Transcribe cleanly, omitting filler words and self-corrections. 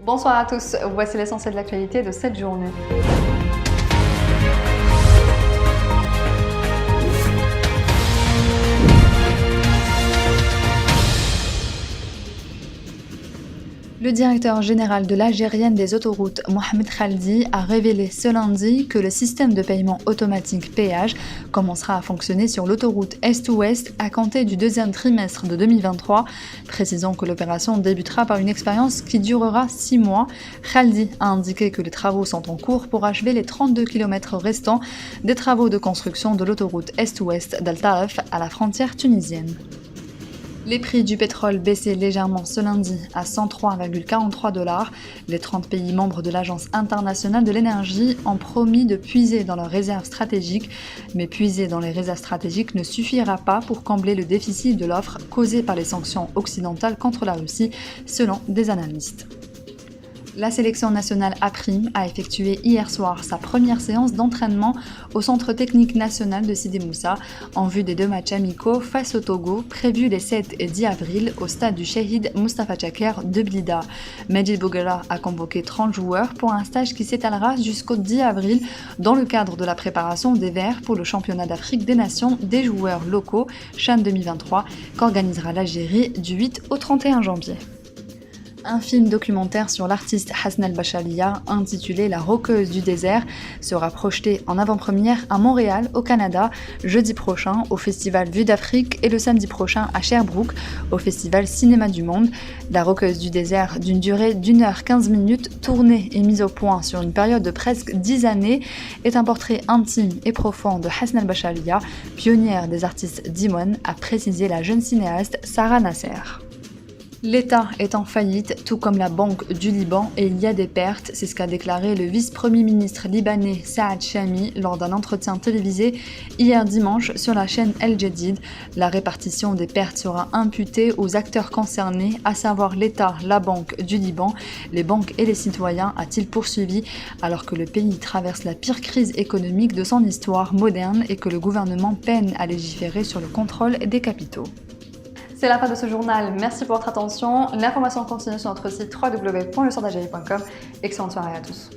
Bonsoir à tous, voici l'essentiel de l'actualité de cette journée. Le directeur général de l'Algérienne des autoroutes, Mohamed Khaldi, a révélé ce lundi que le système de paiement automatique péage commencera à fonctionner sur l'autoroute Est-Ouest à compter du deuxième trimestre de 2023, précisant que l'opération débutera par une expérience qui durera 6 mois. Khaldi a indiqué que les travaux sont en cours pour achever les 32 km restants des travaux de construction de l'autoroute Est-Ouest d'Al Taif à la frontière tunisienne. Les prix du pétrole baissaient légèrement ce lundi à 103,43 $. Les 30 pays membres de l'Agence internationale de l'énergie ont promis de puiser dans leurs réserves stratégiques, mais puiser dans les réserves stratégiques ne suffira pas pour combler le déficit de l'offre causé par les sanctions occidentales contre la Russie, selon des analystes. La sélection nationale A' a effectué hier soir sa première séance d'entraînement au Centre technique national de Sidi Moussa en vue des 2 matchs amicaux face au Togo prévus les 7 et 10 avril au stade du Chehid Moustapha Tchaker de Blida. Medjid Bouguera a convoqué 30 joueurs pour un stage qui s'étalera jusqu'au 10 avril dans le cadre de la préparation des Verts pour le championnat d'Afrique des Nations des joueurs locaux CHAN 2023 qu'organisera l'Algérie du 8 au 31 janvier. Un film documentaire sur l'artiste Hasna El-Bachaliya, intitulé La Roqueuse du désert, sera projeté en avant-première à Montréal, au Canada, jeudi prochain au Festival Vue d'Afrique et le samedi prochain à Sherbrooke, au Festival Cinéma du Monde. La Roqueuse du désert, d'une durée d'1h15, tournée et mise au point sur une période de presque 10 années, est un portrait intime et profond de Hasna El-Bachaliya, pionnière des artistes d'Imon, a précisé la jeune cinéaste Sarah Nasser. L'État est en faillite, tout comme la Banque du Liban, et il y a des pertes, c'est ce qu'a déclaré le vice-premier ministre libanais Saad Chami lors d'un entretien télévisé hier dimanche sur la chaîne El Jadid. La répartition des pertes sera imputée aux acteurs concernés, à savoir l'État, la Banque du Liban, les banques et les citoyens, a-t-il poursuivi, alors que le pays traverse la pire crise économique de son histoire moderne et que le gouvernement peine à légiférer sur le contrôle des capitaux. C'est la fin de ce journal, merci pour votre attention. L'information continue sur notre site www.lesoirdelalgérie.com. Excellente soirée à tous.